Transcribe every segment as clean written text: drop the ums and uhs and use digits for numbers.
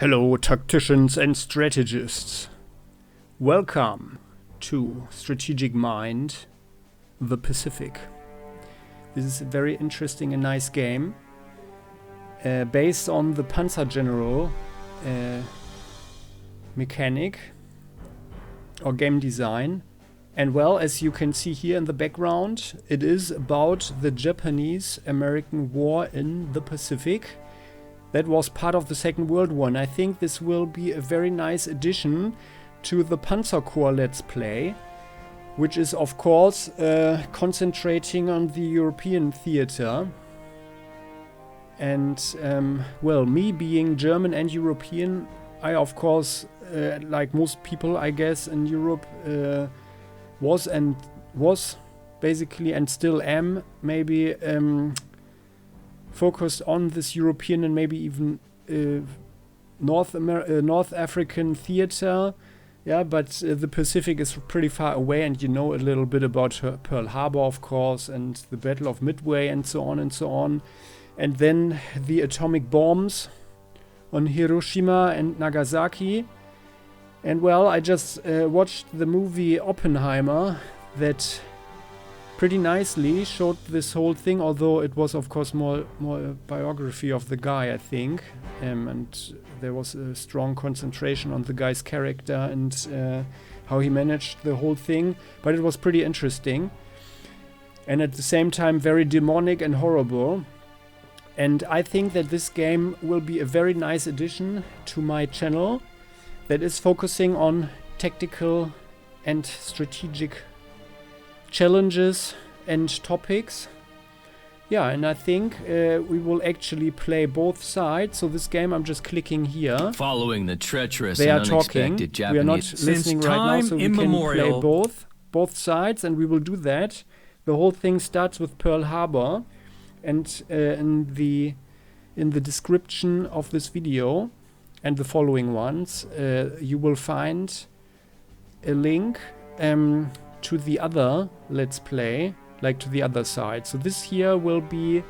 Hello, tacticians and strategists. Welcome to Strategic Mind, the Pacific. This is a very interesting and nice game based on the Panzer General mechanic or game design. And well, as you can see here in the background, it is about the Japanese-American War in the Pacific. That was part of the Second World War, and I think this will be a very nice addition to the Panzer Corps Let's Play, which is of course concentrating on the European theater. And well, me being German and European, I of course, like most people I guess in Europe, was basically and still am maybe focused on this European and maybe even North African theater. Yeah, but the Pacific is pretty far away, and you know a little bit about Pearl Harbour, of course, and the Battle of Midway, and so on and so on. And then the atomic bombs on Hiroshima and Nagasaki. And well, I just watched the movie Oppenheimer that pretty nicely showed this whole thing, although it was of course more a biography of the guy, I think, and there was a strong concentration on the guy's character and how he managed the whole thing, but it was pretty interesting and at the same time very demonic and horrible. And I think that this game will be a very nice addition to my channel that is focusing on tactical and strategic challenges and topics. Yeah, and I think we will actually play both sides. So this game, I'm just clicking here. Following the treacherous they and are talking. unexpected Japanese. We are not listening right now, so we can play both sides, and we will do that. The whole thing starts with Pearl Harbour, and in the description of this video and the following ones, you will find a link to the other Let's Play, like to the other side. So this here will be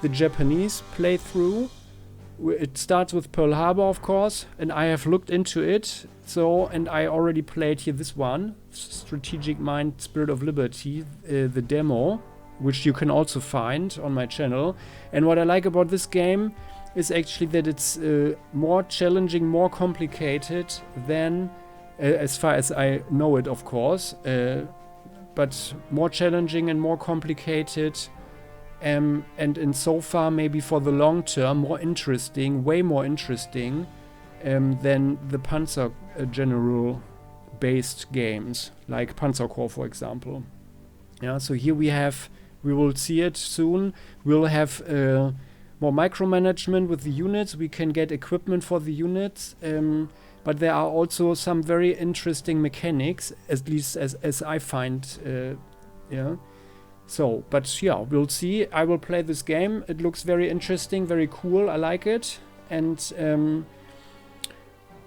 the Japanese playthrough. It starts with Pearl Harbour, of course, and I have looked into it. So, and I already played here this one, Strategic Mind, Spirit of Liberty, the demo, which you can also find on my channel. And what I like about this game is actually that it's more challenging, more complicated than, as far as I know it, of course, but more challenging and more complicated, and in so far maybe for the long term more interesting, way more interesting than the Panzer General based games like Panzer Corps, for example. Yeah, so here we will see it soon. We'll have more micromanagement with the units. We can get equipment for the units. But there are also some very interesting mechanics, at least as I find, yeah. So, but yeah, we'll see. I will play this game. It looks very interesting, very cool. I like it. And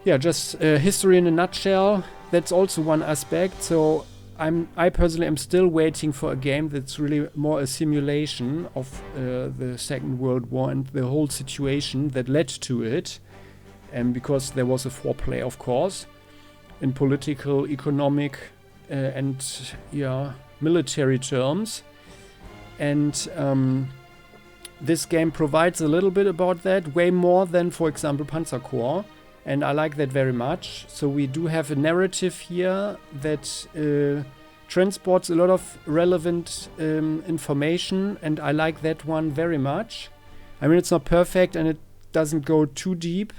yeah, just history in a nutshell. That's also one aspect. So I personally am still waiting for a game that's really more a simulation of the Second World War and the whole situation that led to it. Because there was a foreplay, of course, in political, economic, and yeah, military terms. And this game provides a little bit about that, way more than, for example, Panzer Corps. And I like that very much. So we do have a narrative here that transports a lot of relevant information, and I like that one very much. I mean, it's not perfect and it doesn't go too deep,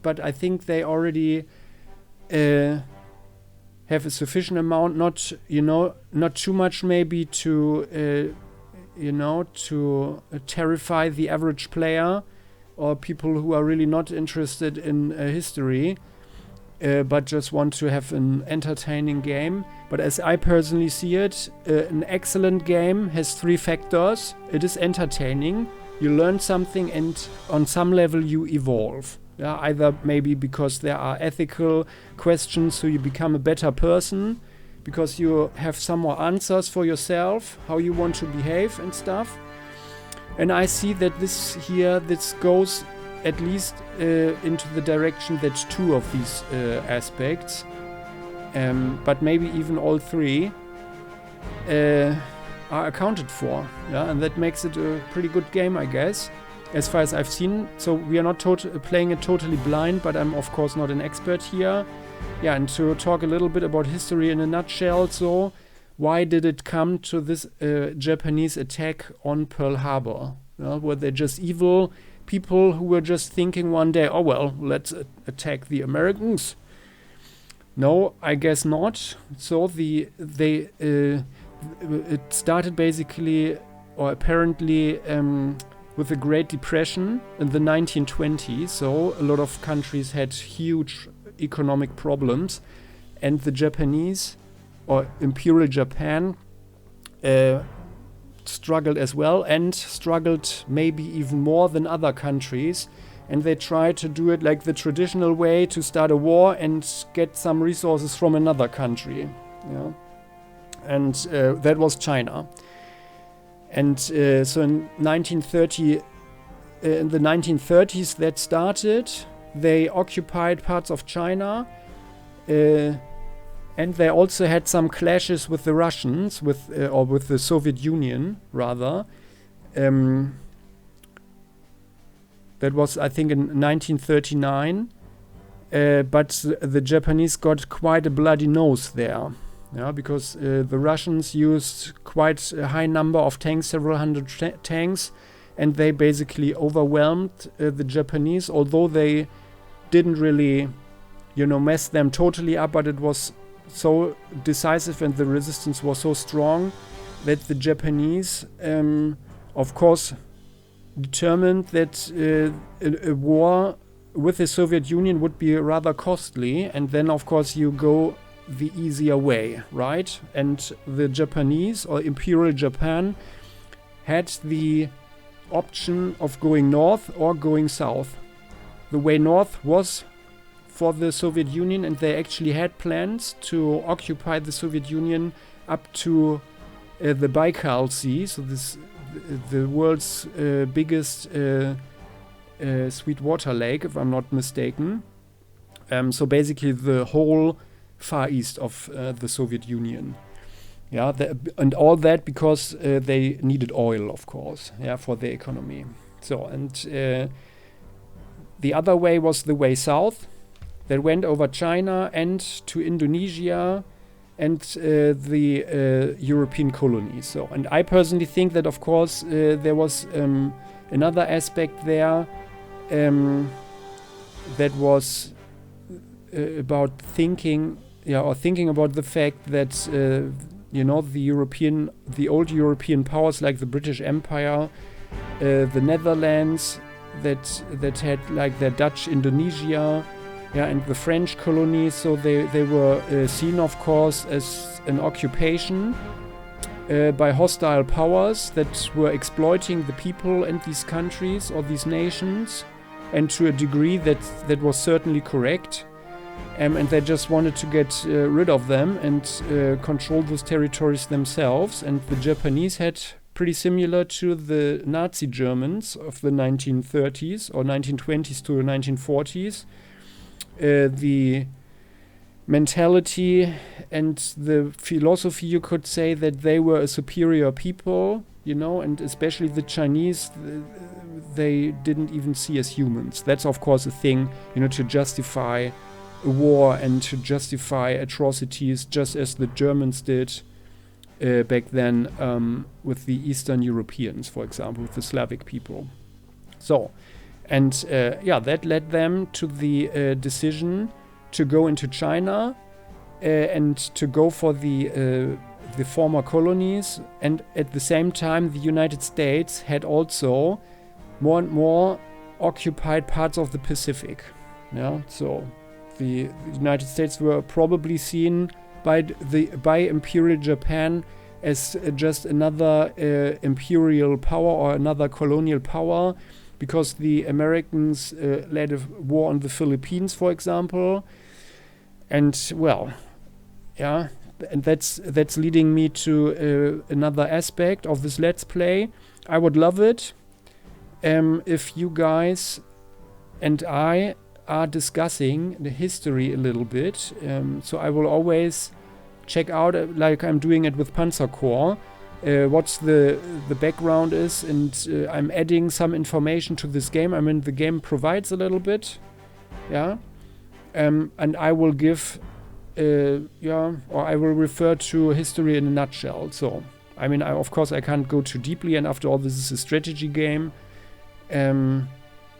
but I think they already have a sufficient amount, not too much maybe to terrify the average player or people who are really not interested in history, but just want to have an entertaining game. But as I personally see it, an excellent game has three factors. It is entertaining, you learn something, and on some level you evolve. Yeah, either maybe because there are ethical questions, so you become a better person, because you have some more answers for yourself, how you want to behave and stuff. And I see that this goes at least into the direction that two of these aspects, but maybe even all three, are accounted for. Yeah, and that makes it a pretty good game, I guess, as far as I've seen. So we are not playing it totally blind, but I'm of course not an expert here. Yeah, and to talk a little bit about history in a nutshell, so why did it come to this Japanese attack on Pearl Harbor? Were they just evil people who were just thinking one day, oh well, let's attack the Americans? No, I guess not. So it started basically, or apparently, with the Great Depression in the 1920s. So a lot of countries had huge economic problems, and the Japanese, or Imperial Japan, struggled as well, and struggled maybe even more than other countries. And they tried to do it like the traditional way, to start a war and get some resources from another country. Yeah. And that was China. And so in the 1930s that started. They occupied parts of China, and they also had some clashes with the Russians, or with the Soviet Union rather. That was, I think, in 1939. But the Japanese got quite a bloody nose there. Yeah, because the Russians used quite a high number of tanks, several hundred tanks, and they basically overwhelmed the Japanese, although they didn't really, mess them totally up, but it was so decisive and the resistance was so strong that the Japanese, of course, determined that a war with the Soviet Union would be rather costly, and then, of course, you go the easier way, right? And the Japanese, or Imperial Japan, had the option of going north or going south. The way north was for the Soviet Union, and they actually had plans to occupy the Soviet Union up to the Baikal Sea, so the world's biggest sweetwater lake, if I'm not mistaken. So basically the whole far east of the Soviet Union. Yeah, and all that because they needed oil, of course, for their economy. So, and the other way was the way south, that went over China and to Indonesia and the European colonies. So, and I personally think that, of course, there was another aspect there that was about thinking about the fact that the old European powers like the British Empire, the Netherlands, that had like their Dutch Indonesia, and the French colonies. So they were seen, of course, as an occupation by hostile powers that were exploiting the people and these countries or these nations, and to a degree that was certainly correct. And they just wanted to get rid of them and control those territories themselves. And the Japanese had, pretty similar to the Nazi Germans of the 1930s or 1920s to 1940s, the mentality and the philosophy, you could say, that they were a superior people, and especially the Chinese, they didn't even see as humans. That's, of course, a thing, to justify a war and to justify atrocities, just as the Germans did back then with the Eastern Europeans, for example, with the Slavic people. So, and that led them to the decision to go into China and to go for the former colonies. And at the same time, the United States had also more and more occupied parts of the Pacific. So the United States were probably seen by Imperial Japan as just another imperial power or another colonial power, because the Americans led a war on the Philippines, for example. And and that's leading me to another aspect of this Let's Play. I would love it if you guys and I are discussing the history a little bit. So I will always check out, like I'm doing it with Panzer Corps, what's the background is, and I'm adding some information to this game. I mean, the game provides a little bit, yeah, and I will give, or I will refer to history in a nutshell. So, I mean, of course, I can't go too deeply, and after all, this is a strategy game.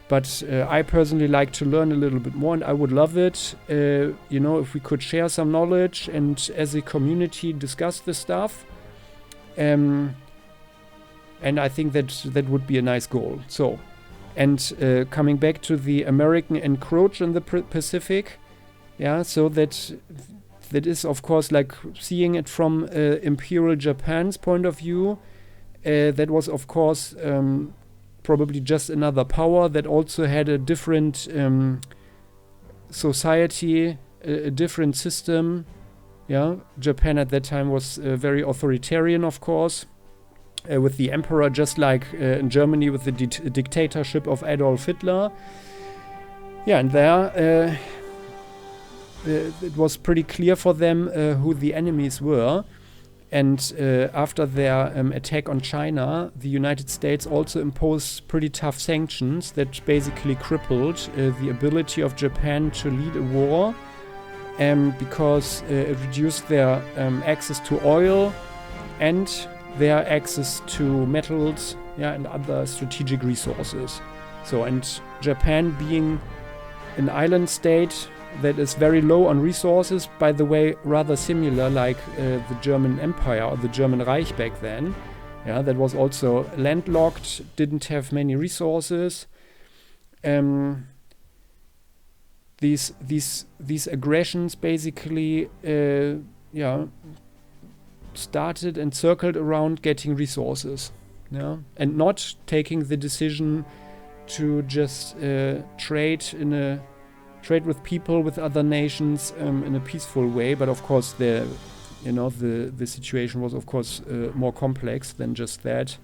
But I personally like to learn a little bit more, and I would love it, if we could share some knowledge and as a community discuss this stuff. And I think that would be a nice goal. So, and coming back to the American encroach in the Pacific, yeah, so that is, of course, like seeing it from Imperial Japan's point of view. That was, of course, probably just another power that also had a different society, a different system. Yeah, Japan at that time was very authoritarian, of course, with the emperor, just like in Germany with the dictatorship of Adolf Hitler. Yeah, and there it was pretty clear for them who the enemies were. And after their attack on China, the United States also imposed pretty tough sanctions that basically crippled the ability of Japan to lead a war, because it reduced their access to oil and their access to metals, and other strategic resources. So, and Japan being an island state that is very low on resources, by the way, rather similar like the German Empire or the German Reich back then. Yeah, that was also landlocked, didn't have many resources. These aggressions basically, started and circled around getting resources, and not taking the decision to just trade with people, with other nations in a peaceful way. But of course, the situation was, of course, more complex than just that.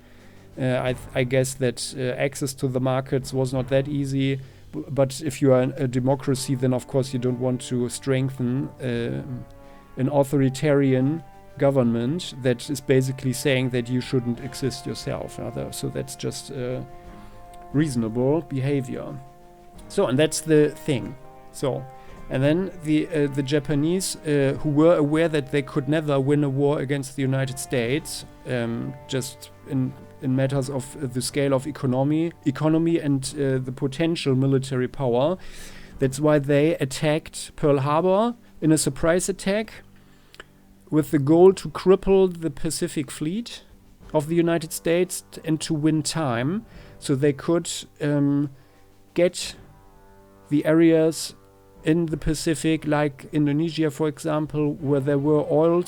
I guess that access to the markets was not that easy. But if you are a democracy, then of course you don't want to strengthen an authoritarian government that is basically saying that you shouldn't exist yourself. So that's just reasonable behavior. So, and that's the thing. So, and then the Japanese, who were aware that they could never win a war against the United States, just in matters of the scale of economy and the potential military power. That's why they attacked Pearl Harbor in a surprise attack with the goal to cripple the Pacific Fleet of the United States and to win time, so they could get the areas in the Pacific, like Indonesia, for example, where there were oil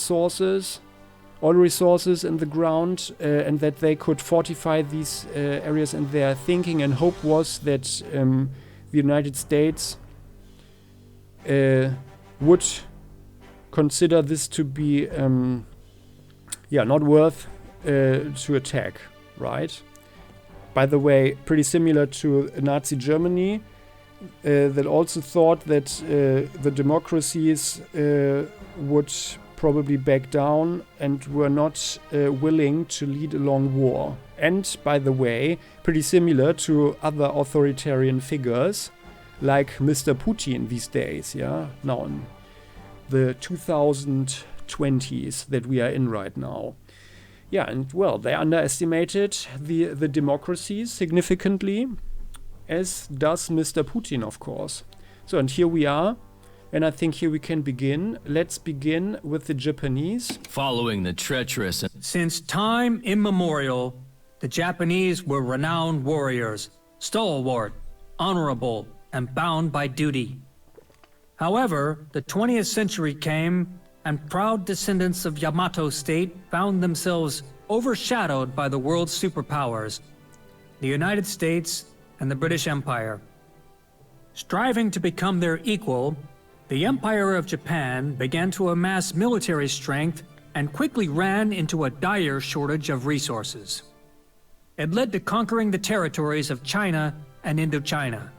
resources in the ground, and that they could fortify these areas. And their thinking and hope was that the United States would consider this to be not worth to attack, right? By the way, pretty similar to Nazi Germany, that also thought that the democracies would probably back down and were not willing to lead a long war. And, by the way, pretty similar to other authoritarian figures like Mr. Putin these days, now in the 2020s that we are in right now. Yeah, and well, they underestimated the democracies significantly, as does Mr. Putin, of course. So, and here we are, and I think here we can begin. Let's begin with the Japanese. Following the treacherous... Since time immemorial, the Japanese were renowned warriors, stalwart, honorable, and bound by duty. However, the 20th century came, and proud descendants of Yamato State found themselves overshadowed by the world's superpowers, the United States and the British Empire. Striving to become their equal, the Empire of Japan began to amass military strength and quickly ran into a dire shortage of resources. It led to conquering the territories of China and Indochina.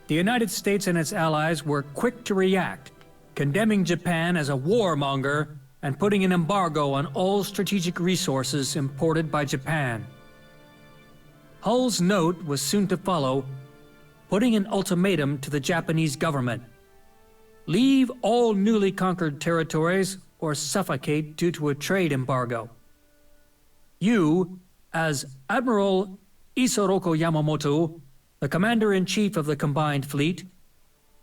the United States and its allies were quick to react, condemning Japan as a warmonger and putting an embargo on all strategic resources imported by Japan. Hull's note was soon to follow, putting an ultimatum to the Japanese government. Leave all newly conquered territories or suffocate due to a trade embargo. You, as Admiral Isoroku Yamamoto, the Commander-in-Chief of the Combined Fleet,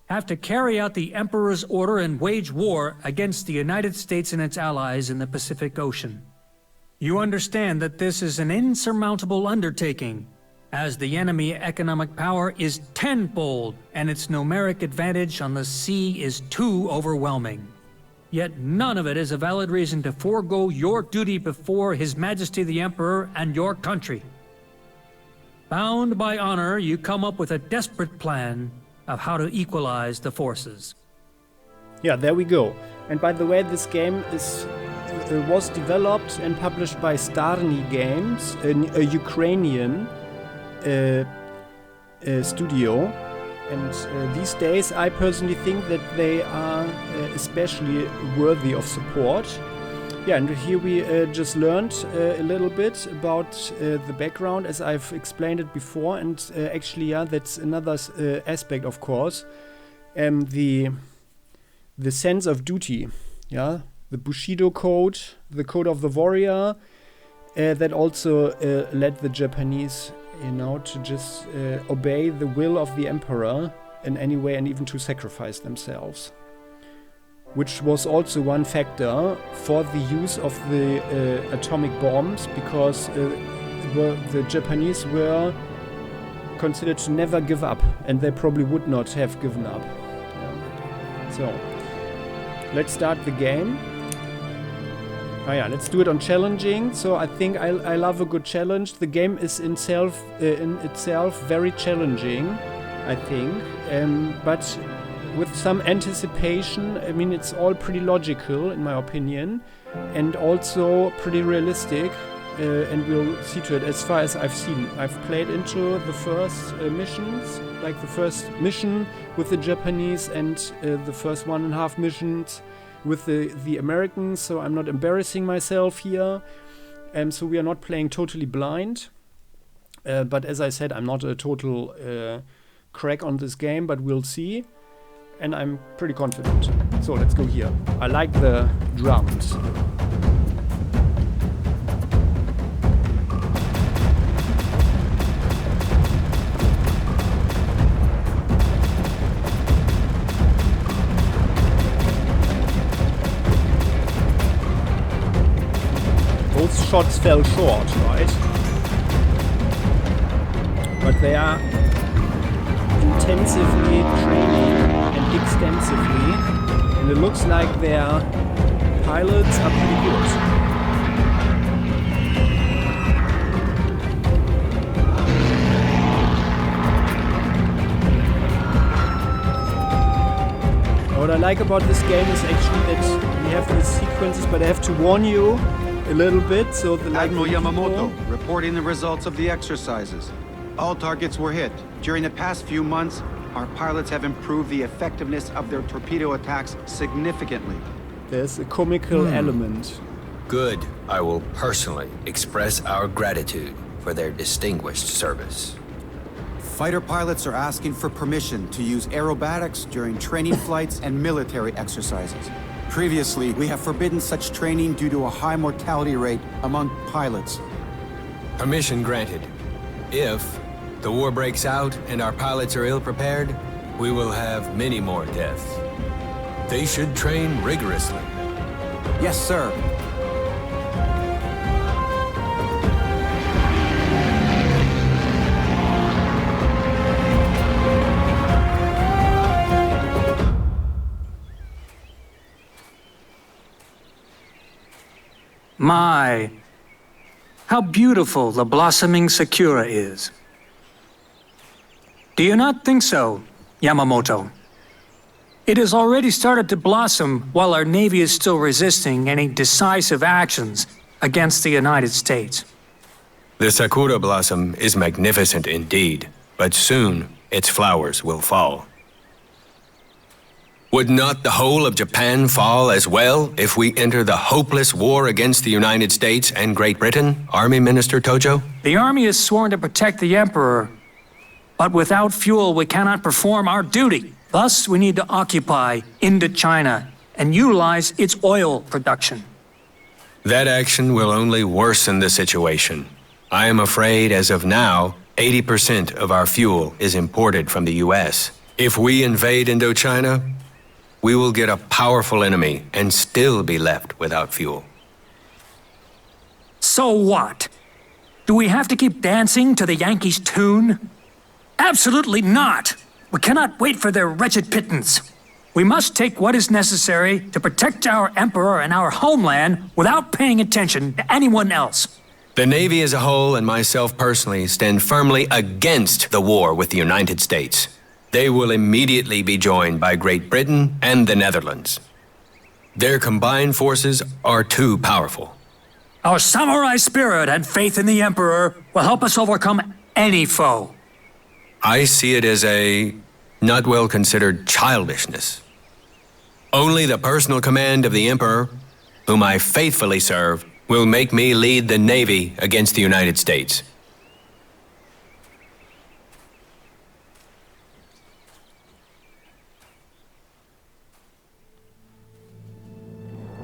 have to carry out the Emperor's order and wage war against the United States and its allies in the Pacific Ocean. You understand that this is an insurmountable undertaking, as the enemy economic power is tenfold and its numeric advantage on the sea is too overwhelming. Yet none of it is a valid reason to forego your duty before His Majesty the Emperor and your country. Bound by honor, you come up with a desperate plan of how to equalize the forces. Yeah, there we go. And by the way, this game was developed and published by Starni Games, a Ukrainian studio. And these days, I personally think that they are especially worthy of support. Yeah, and here we just learned a little bit about the background, as I've explained it before. And actually, yeah, that's another aspect, of course. The sense of duty, yeah, the Bushido code, the code of the warrior, that also led the Japanese, to just obey the will of the emperor in any way and even to sacrifice themselves. Which was also one factor for the use of the atomic bombs, because the Japanese were considered to never give up, and they probably would not have given up. Yeah. So, let's start the game. Oh yeah, let's do it on challenging. So I think I love a good challenge. The game is in itself very challenging, I think, but with some anticipation. I mean, it's all pretty logical in my opinion, and also pretty realistic. And we'll see to it as far as I've seen. I've played into the first missions, like the first mission with the Japanese and the first 1.5 missions with the Americans, so I'm not embarrassing myself here. So we are not playing totally blind. But as I said, I'm not a total crack on this game, but we'll see. And I'm pretty confident. So let's go here. I like the drums. Both shots fell short, right? But they are intensively training and extensively, and it looks like their pilots are pretty good. What I like about this game is actually that we have these sequences, but I have to warn you a little bit, so the Admiral Yamamoto reporting the results of the exercises. All targets were hit. During the past few months, our pilots have improved the effectiveness of their torpedo attacks significantly. There's a comical element. Good. I will personally express our gratitude for their distinguished service. Fighter pilots are asking for permission to use aerobatics during training flights and military exercises. Previously, we have forbidden such training due to a high mortality rate among pilots. Permission granted. If the war breaks out and our pilots are ill-prepared, we will have many more deaths. They should train rigorously. Yes, sir. My, how beautiful the blossoming Sakura is. Do you not think so, Yamamoto? It has already started to blossom while our Navy is still resisting any decisive actions against the United States. The Sakura blossom is magnificent indeed, but soon its flowers will fall. Would not the whole of Japan fall as well if we enter the hopeless war against the United States and Great Britain, Army Minister Tojo? The army is sworn to protect the Emperor, but without fuel we cannot perform our duty. Thus, we need to occupy Indochina and utilize its oil production. That action will only worsen the situation. I am afraid, as of now, 80% of our fuel is imported from the US. If we invade Indochina, we will get a powerful enemy and still be left without fuel. So what? Do we have to keep dancing to the Yankees' tune? Absolutely not! We cannot wait for their wretched pittance. We must take what is necessary to protect our Emperor and our homeland without paying attention to anyone else. The Navy as a whole and myself personally stand firmly against the war with the United States. They will immediately be joined by Great Britain and the Netherlands. Their combined forces are too powerful. Our samurai spirit and faith in the Emperor will help us overcome any foe. I see it as a not well considered childishness. Only the personal command of the Emperor, whom I faithfully serve, will make me lead the Navy against the United States.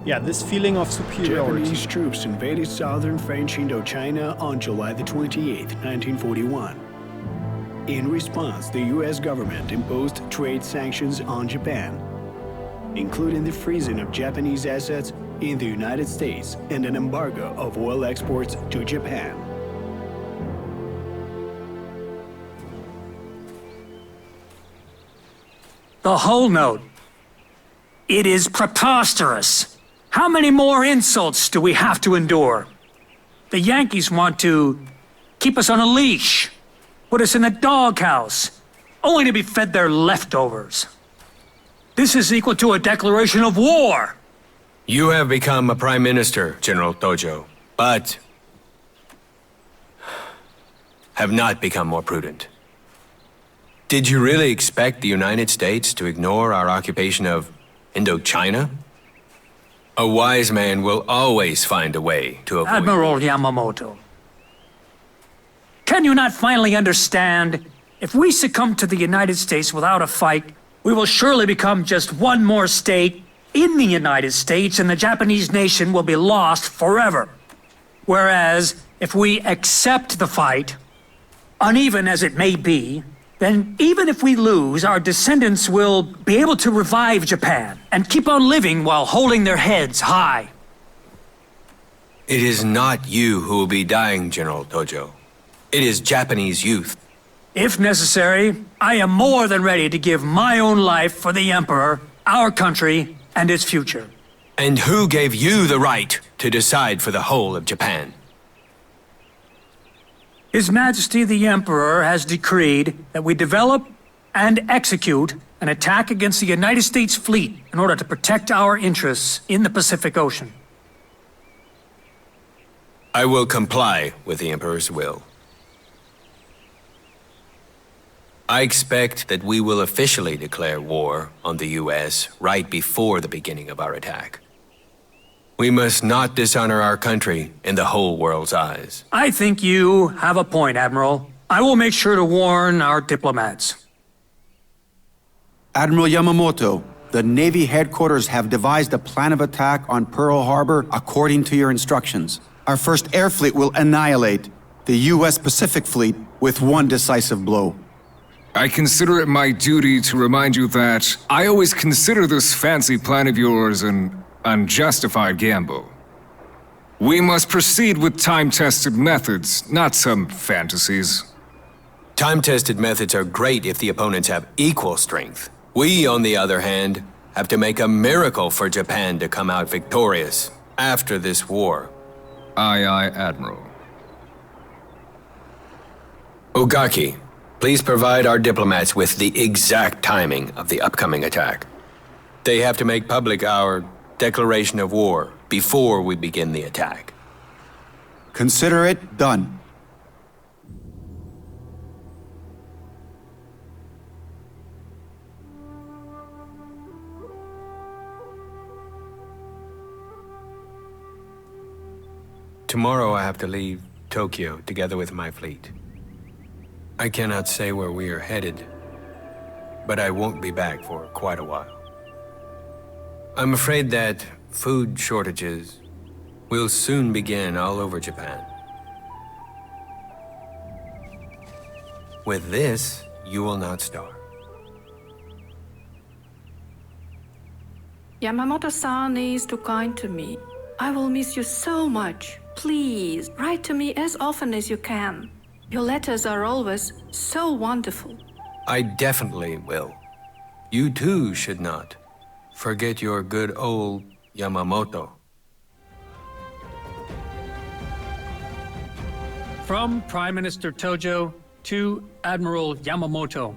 Yeah, this feeling of superiority. Japanese troops invaded southern French Indochina on July the 28th, 1941. In response, the US government imposed trade sanctions on Japan, including the freezing of Japanese assets in the United States and an embargo of oil exports to Japan. The whole note. It is preposterous. How many more insults do we have to endure? The Yankees want to keep us on a leash, put us in a doghouse, only to be fed their leftovers. This is equal to a declaration of war. You have become a prime minister, General Tojo, but have not become more prudent. Did you really expect the United States to ignore our occupation of Indochina? A wise man will always find a way to avoid... Admiral Yamamoto, can you not finally understand? If we succumb to the United States without a fight, we will surely become just one more state in the United States, and the Japanese nation will be lost forever. Whereas, if we accept the fight, uneven as it may be, then even if we lose, our descendants will be able to revive Japan and keep on living while holding their heads high. It is not you who will be dying, General Tojo. It is Japanese youth. If necessary, I am more than ready to give my own life for the Emperor, our country, and its future. And who gave you the right to decide for the whole of Japan? His Majesty the Emperor has decreed that we develop and execute an attack against the United States fleet in order to protect our interests in the Pacific Ocean. I will comply with the Emperor's will. I expect that we will officially declare war on the US right before the beginning of our attack. We must not dishonor our country in the whole world's eyes. I think you have a point, Admiral. I will make sure to warn our diplomats. Admiral Yamamoto, the Navy headquarters have devised a plan of attack on Pearl Harbor according to your instructions. Our first air fleet will annihilate the US Pacific Fleet with one decisive blow. I consider it my duty to remind you that I always consider this fancy plan of yours an unjustified gamble. We must proceed with time-tested methods, not some fantasies. Time-tested methods are great if the opponents have equal strength. We, on the other hand, have to make a miracle for Japan to come out victorious after this war. Aye, aye, Admiral. Ogaki, please provide our diplomats with the exact timing of the upcoming attack. They have to make public our declaration of war before we begin the attack. Consider it done. Tomorrow I have to leave Tokyo together with my fleet. I cannot say where we are headed, but I won't be back for quite a while. I'm afraid that food shortages will soon begin all over Japan. With this, you will not starve. Yamamoto-san is too kind to me. I will miss you so much. Please, write to me as often as you can. Your letters are always so wonderful. I definitely will. You too should not forget your good old Yamamoto. From Prime Minister Tojo to Admiral Yamamoto.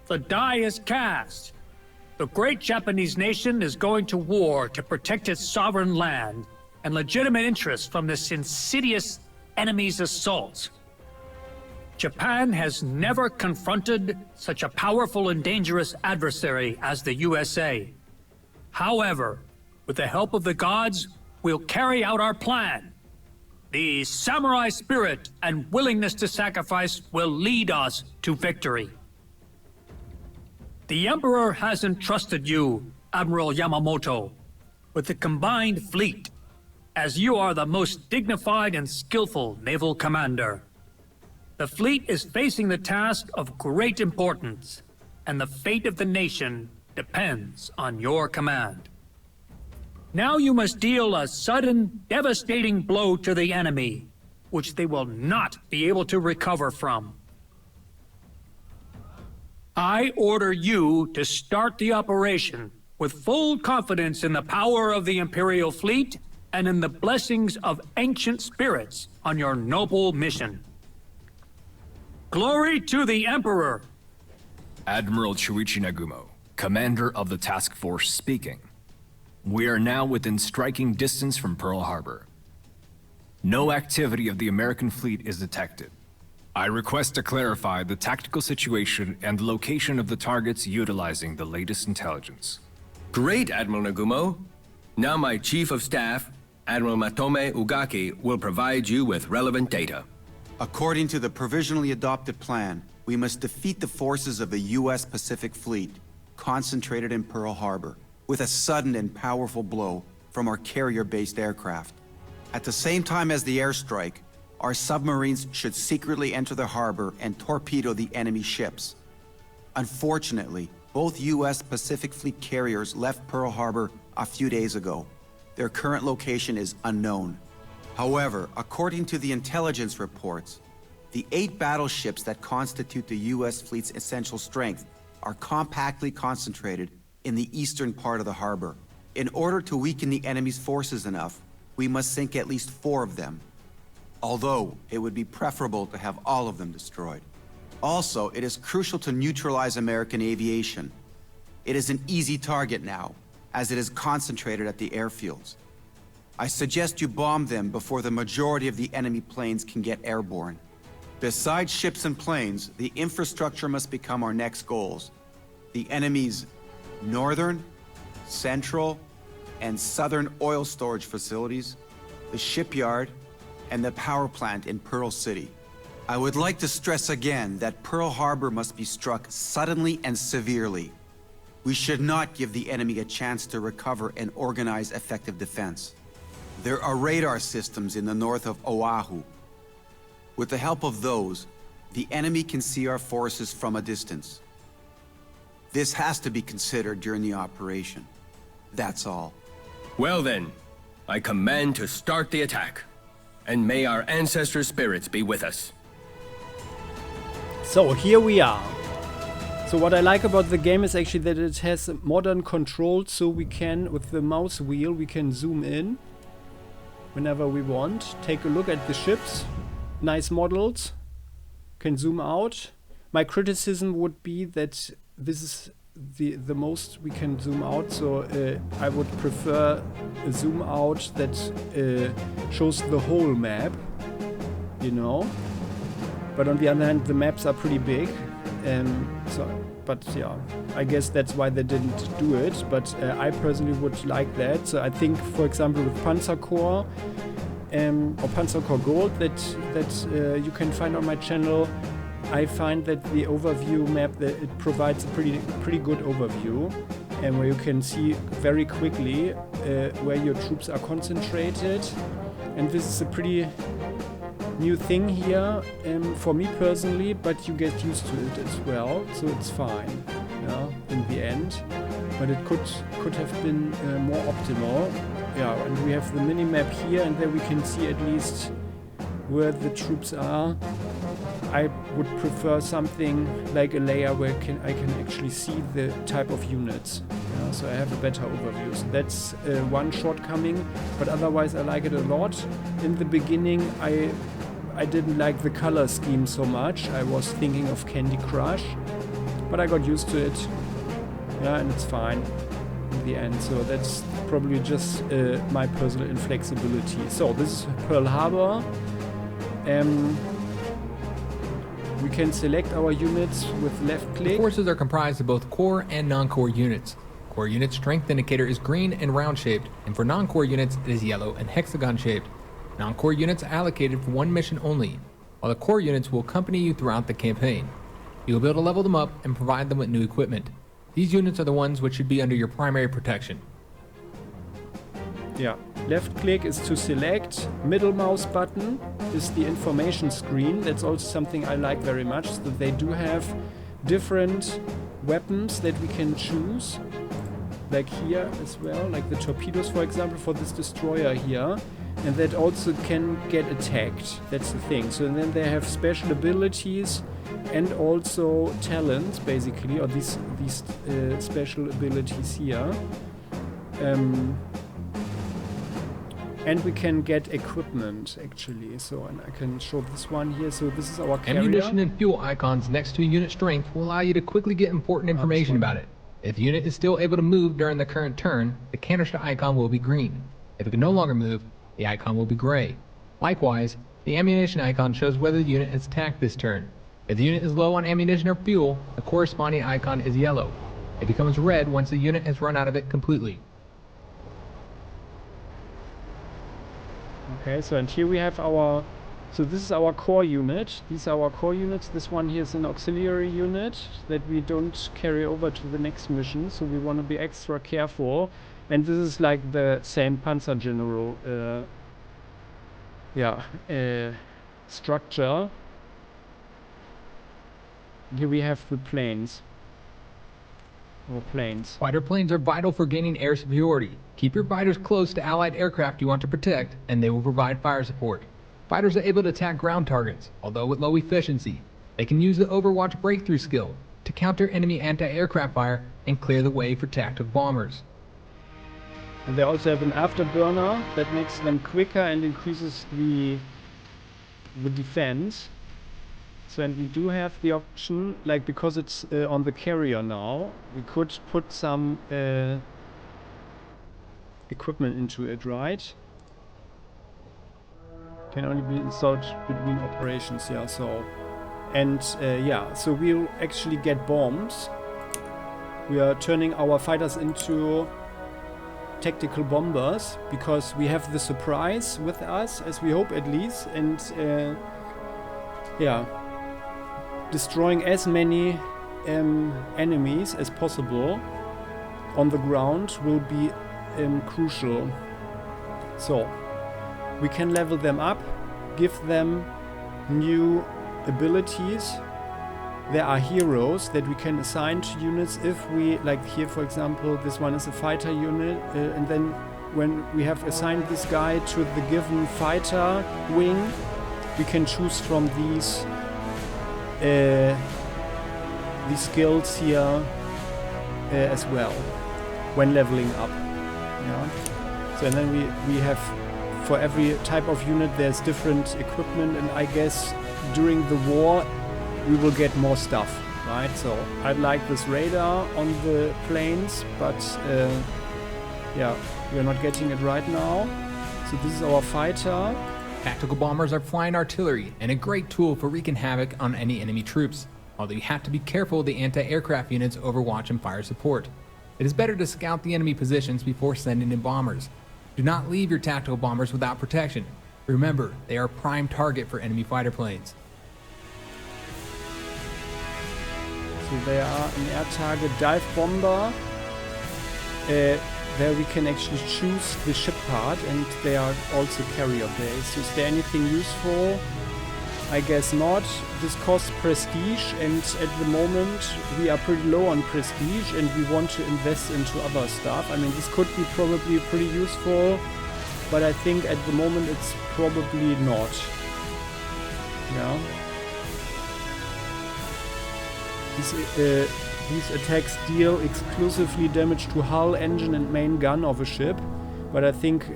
The die is cast. The great Japanese nation is going to war to protect its sovereign land and legitimate interests from this insidious enemy's assault. Japan has never confronted such a powerful and dangerous adversary as the USA. However, with the help of the gods, we'll carry out our plan. The samurai spirit and willingness to sacrifice will lead us to victory. The Emperor has entrusted you, Admiral Yamamoto, with the combined fleet, as you are the most dignified and skillful naval commander. The fleet is facing the task of great importance, and the fate of the nation depends on your command. Now you must deal a sudden, devastating blow to the enemy, which they will not be able to recover from. I order you to start the operation with full confidence in the power of the Imperial fleet and in the blessings of ancient spirits on your noble mission. Glory to the Emperor! Admiral Chuichi Nagumo, commander of the task force speaking. We are now within striking distance from Pearl Harbor. No activity of the American fleet is detected. I request to clarify the tactical situation and the location of the targets utilizing the latest intelligence. Great, Admiral Nagumo. Now my Chief of Staff, Admiral Matome Ugaki, will provide you with relevant data. According to the provisionally adopted plan, we must defeat the forces of the U.S. Pacific Fleet, concentrated in Pearl Harbor, with a sudden and powerful blow from our carrier-based aircraft. At the same time as the airstrike, our submarines should secretly enter the harbor and torpedo the enemy ships. Unfortunately, both U.S. Pacific Fleet carriers left Pearl Harbor a few days ago. Their current location is unknown. However, according to the intelligence reports, the 8 battleships that constitute the U.S. fleet's essential strength are compactly concentrated in the eastern part of the harbor. In order to weaken the enemy's forces enough, we must sink at least 4 of them. Although, it would be preferable to have all of them destroyed. Also, it is crucial to neutralize American aviation. It is an easy target now, as it is concentrated at the airfields. I suggest you bomb them before the majority of the enemy planes can get airborne. Besides ships and planes, the infrastructure must become our next goals. The enemy's northern, central, and southern oil storage facilities, the shipyard, and the power plant in Pearl City. I would like to stress again that Pearl Harbor must be struck suddenly and severely. We should not give the enemy a chance to recover and organize effective defense. There are radar systems in the north of Oahu. With the help of those, the enemy can see our forces from a distance. This has to be considered during the operation. That's all. Well then, I command to start the attack. And may our ancestor spirits be with us. So here we are. So what I like about the game is actually that it has modern controls, so we can, with the mouse wheel, we can zoom in whenever we want. Take a look at the ships. Nice models. Can zoom out. My criticism would be that this is the most we can zoom out, so I would prefer a zoom out that shows the whole map, you know. But on the other hand, the maps are pretty big, but yeah, I guess that's why they didn't do it. But I personally would like that. So I think, for example, with Panzer Corps or Panzer Corps Gold that you can find on my channel, I find that the overview map, that it provides a pretty good overview, and where you can see very quickly where your troops are concentrated. And this is a pretty new thing here for me personally, but you get used to it as well, so it's fine, yeah, in the end. But it could have been more optimal. Yeah, and we have the mini-map here, and there we can see at least where the troops are. I would prefer something like a layer where I can actually see the type of units. Yeah, so I have a better overview. So that's one shortcoming, but otherwise I like it a lot. In the beginning, I didn't like the color scheme so much. I was thinking of Candy Crush, but I got used to it. Yeah, and it's fine in the end. So that's probably just my personal inflexibility. So this is Pearl Harbor. We can select our units with left click. The forces are comprised of both core and non-core units. Core unit strength indicator is green and round shaped, and for non-core units it is yellow and hexagon shaped. Non-core units are allocated for one mission only, while the core units will accompany you throughout the campaign. You will be able to level them up and provide them with new equipment. These units are the ones which should be under your primary protection. Yeah, left click is to select, middle mouse button is the information screen. That's also something I like very much, so that they do have different weapons that we can choose, like here as well, like the torpedoes for example for this destroyer here, and that also can get attacked. That's the thing. So then they have special abilities and also talents basically, or these special abilities here. And we can get equipment actually, so, and I can show this one here. So this is our carrier. Ammunition and fuel icons next to unit strength will allow you to quickly get important information about it. If the unit is still able to move during the current turn, the canister icon will be green. If it can no longer move, the icon will be gray. Likewise, the ammunition icon shows whether the unit has attacked this turn. If the unit is low on ammunition or fuel, the corresponding icon is yellow. It becomes red once the unit has run out of it completely. Okay, so and here we have our, so this is our core unit. These are our core units. This one here is an auxiliary unit that we don't carry over to the next mission, so we want to be extra careful. And this is like the same Panzer General structure. Here we have the planes. Or planes. Fighter planes are vital for gaining air superiority. Keep your fighters close to allied aircraft you want to protect, and they will provide fire support. Fighters are able to attack ground targets, although with low efficiency. They can use the Overwatch breakthrough skill to counter enemy anti-aircraft fire and clear the way for tactical bombers. And they also have an afterburner that makes them quicker and increases the defense. So, and we do have the option, like because it's on the carrier now, we could put some equipment into it, right? Can only be installed between operations, yeah, so. And yeah, so we'll actually get bombs. We are turning our fighters into tactical bombers because we have the surprise with us, as we hope at least, and yeah. Destroying as many enemies as possible on the ground will be crucial. So we can level them up, give them new abilities. There are heroes that we can assign to units if we, like here for example, this one is a fighter unit, and then when we have assigned this guy to the given fighter wing, we can choose from these skills here as well when leveling up. Yeah. So and then we have, for every type of unit there's different equipment, and I guess during the war we will get more stuff, right? So I like this radar on the planes, but yeah, we're not getting it right now. So this is our fighter. Tactical bombers are flying artillery and a great tool for wreaking havoc on any enemy troops, although you have to be careful of the anti-aircraft units Overwatch and fire support. It is better to scout the enemy positions before sending in bombers. Do not leave your tactical bombers without protection. Remember, they are a prime target for enemy fighter planes. So they are an air target dive bomber, where we can actually choose the ship part, and they are also carrier based. Is there anything useful? I guess not. This costs prestige, and at the moment we are pretty low on prestige and we want to invest into other stuff. I mean, this could be probably pretty useful, but I think at the moment it's probably not. Yeah. These attacks deal exclusively damage to hull, engine and main gun of a ship, but I think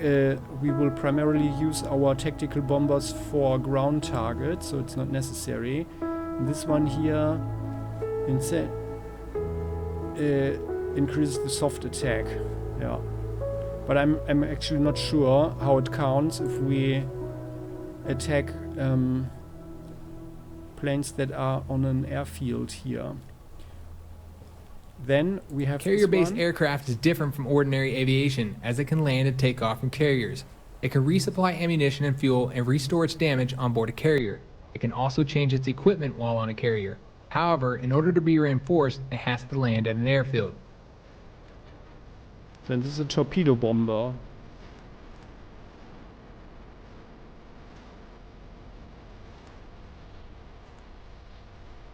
we will primarily use our tactical bombers for ground targets, so it's not necessary. And this one here increases the soft attack. Yeah. But I'm actually not sure how it counts if we attack planes that are on an airfield here. Then we have carrier-based aircraft is different from ordinary aviation, as it can land and take off from carriers. It can resupply ammunition and fuel and restore its damage on board a carrier. It can also change its equipment while on a carrier. However, in order to be reinforced, it has to land at an airfield. Then this is a torpedo bomber.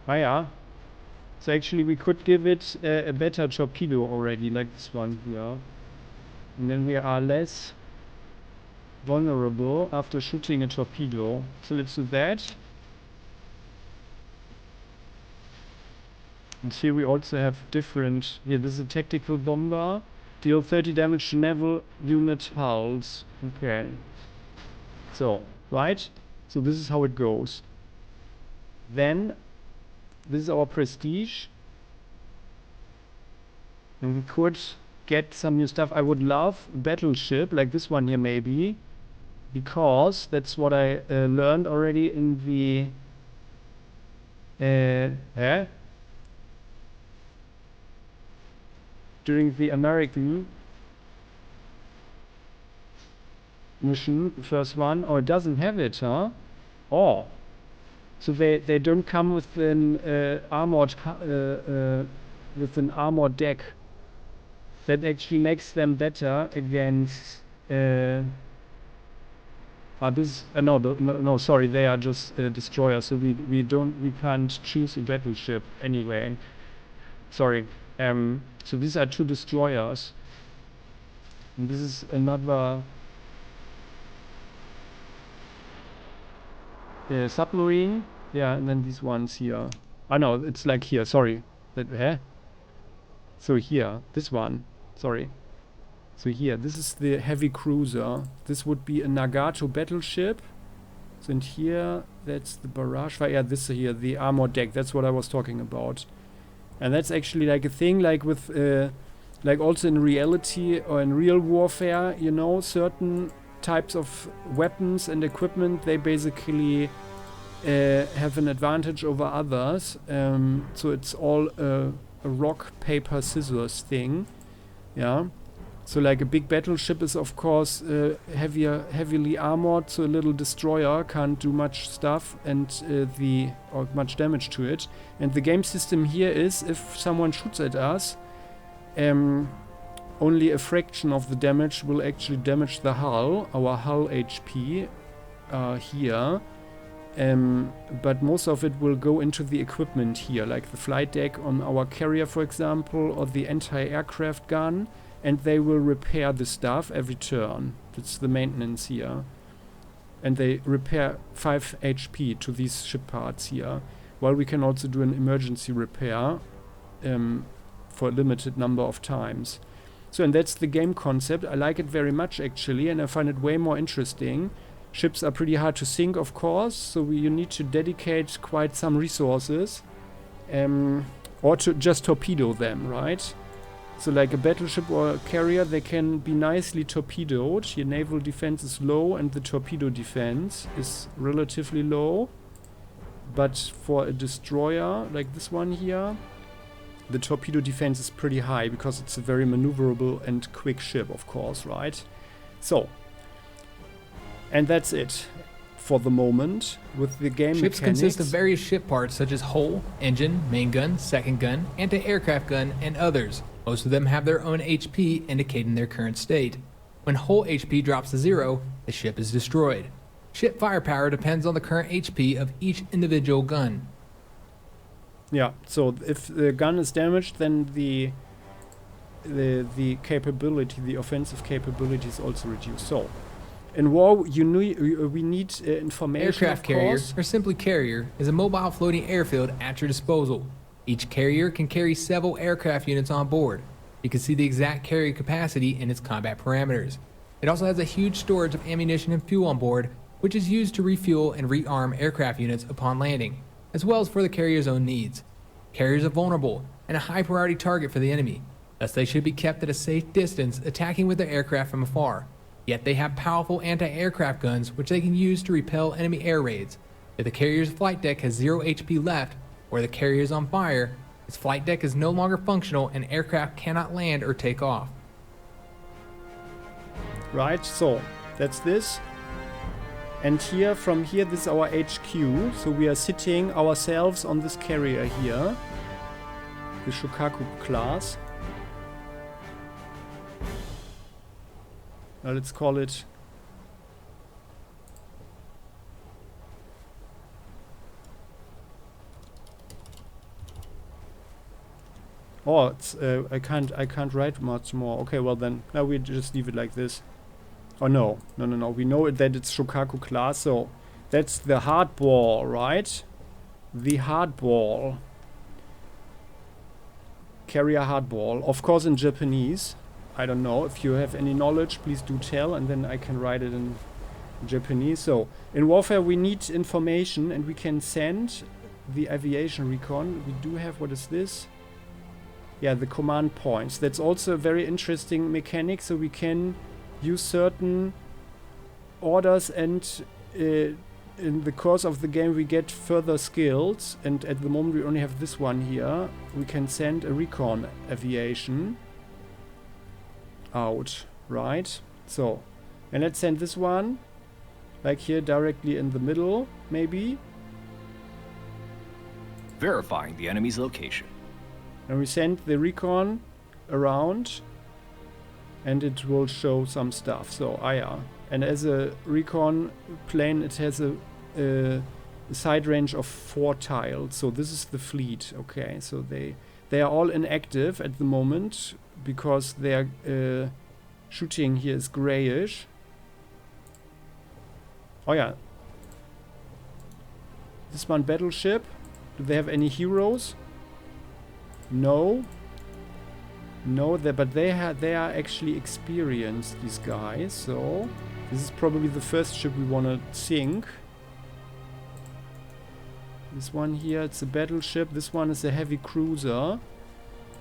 Ah, yeah. So actually we could give it a better torpedo already, like this one here. And then we are less vulnerable after shooting a torpedo. So let's do that. And here we also have different... Here, this is a tactical bomber. Deal 30 damage to naval unit hulls. Okay. So, right? So this is how it goes. Then... This is our prestige. And we could get some new stuff. I would love a battleship, like this one here maybe. Because that's what I learned already in the... during the American mission, the first one. Oh, it doesn't have it, huh? Oh. So they don't come with an armored deck. That actually makes them better against. No, sorry, they are just destroyers. So we can't choose a battleship anyway. Sorry. So these are 2 destroyers. And this is another. Submarine, yeah, and then these ones here. I know, it's like here, sorry. So here, this one, sorry. So here, this is the heavy cruiser. This would be a Nagato battleship. So in here, that's the barrage fire. Yeah, this here, the armored deck, that's what I was talking about. And that's actually like a thing, like with, like also in reality or in real warfare, you know, certain types of weapons and equipment, they basically have an advantage over others. So it's all a rock, paper, scissors thing. Yeah. So like a big battleship is of course heavily armored, so a little destroyer can't do much stuff and or much damage to it. And the game system here is if someone shoots at us, only a fraction of the damage will actually damage the hull, our hull HP here. But most of it will go into the equipment here, like the flight deck on our carrier, for example, or the anti-aircraft gun, and they will repair the stuff every turn. That's the maintenance here. And they repair 5 HP to these ship parts here, while we can also do an emergency repair for a limited number of times. So, and that's the game concept. I like it very much actually, and I find it way more interesting. Ships are pretty hard to sink, of course, so you need to dedicate quite some resources, or to just torpedo them, right? So like a battleship or a carrier, they can be nicely torpedoed. Your naval defense is low and the torpedo defense is relatively low. But for a destroyer, like this one here, the torpedo defense is pretty high because it's a very maneuverable and quick ship, of course, right? So, And that's it for the moment with the game Ships mechanics. consist of various ship parts such as hull, engine, main gun, second gun, anti-aircraft gun, and others. Most of them have their own HP indicating their current state. When hull HP drops to 0, the ship is destroyed. Ship firepower depends on the current HP of each individual gun. Yeah, so if the gun is damaged, then the capability, the offensive capability is also reduced. So, in war, we need information. Aircraft carrier, or simply carrier, is a mobile floating airfield at your disposal. Each carrier can carry several aircraft units on board. You can see the exact carrier capacity in its combat parameters. It also has a huge storage of ammunition and fuel on board, which is used to refuel and rearm aircraft units upon landing, as well as for the carrier's own needs. Carriers are vulnerable and a high priority target for the enemy, thus they should be kept at a safe distance, attacking with their aircraft from afar. Yet they have powerful anti-aircraft guns which they can use to repel enemy air raids. If the carrier's flight deck has 0 HP left, or the carrier is on fire, its flight deck is no longer functional and aircraft cannot land or take off. Right, so that's this. And here, from here, this is our HQ. So we are sitting ourselves on this carrier here, the Shokaku class. Now let's call it oh, it's I can't write much more. Okay, well then, now we just leave it like this. Oh no, no. We know that it's Shokaku class, so that's the hardball, right? The hardball. Carrier hardball. Of course in Japanese. I don't know. If you have any knowledge, please do tell, and then I can write it in Japanese. So, in warfare we need information, and we can send the aviation recon. We do have, what is this? Yeah, the command points. That's also a very interesting mechanic, so we can use certain orders, and in the course of the game we get further skills, and at the moment we only have this one here. We can send a recon aviation out, right? So, and let's send this one like here directly in the middle, maybe. Verifying the enemy's location. And we send the recon around, and it will show some stuff. So, yeah. And as a recon plane, it has a side range of 4 tiles. So this is the fleet. Okay, so they are all inactive at the moment because their shooting here is grayish. Oh yeah. This one battleship. Do they have any heroes? No. No, but they are actually experienced, these guys. So this is probably the first ship we want to sink. This one here, it's a battleship. This one is a heavy cruiser.